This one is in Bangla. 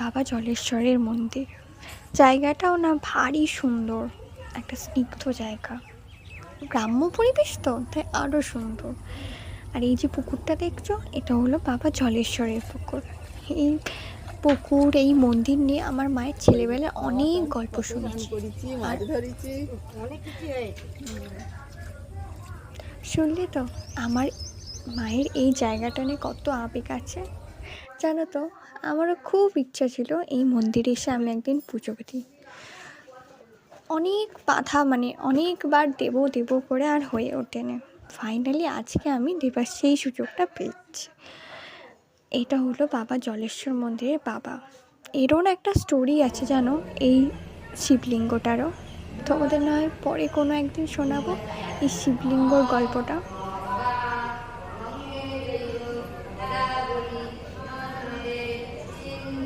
বাবা জলেশ্বরের মন্দির। জায়গাটাও না ভারী সুন্দর, একটা স্নিগ্ধ জায়গা, গ্রাম্য পরিবেশ তো তাই আরও সুন্দর। আর এই যে পুকুরটা দেখছো, এটা হলো বাবা জলেশ্বরের পুকুর। এই পুকুর, এই মন্দির নিয়ে আমার মায়ের ছেলেবেলায় অনেক গল্প শুনেছি। আর শুনলে তো, আমার মায়ের এই জায়গাটা নিয়ে কত আবেগ আছে জানো তো। আমারও খুব ইচ্ছা ছিল এই মন্দিরে এসে আমি একদিন পুজো দিই। অনেক বাধা, মানে অনেকবার দেবো দেবো করে আর হয়ে ওঠেনি। ফাইনালি আজকে আমি দেবার সেই সুযোগটা পেয়েছি। এটা হলো বাবা জলেশ্বর মন্দিরের বাবা। এরও না একটা স্টোরি আছে জানো, এই শিবলিঙ্গটারও। তোমাদের নয় পরে কোনো একদিন শোনাবো এই শিবলিঙ্গর গল্পটা।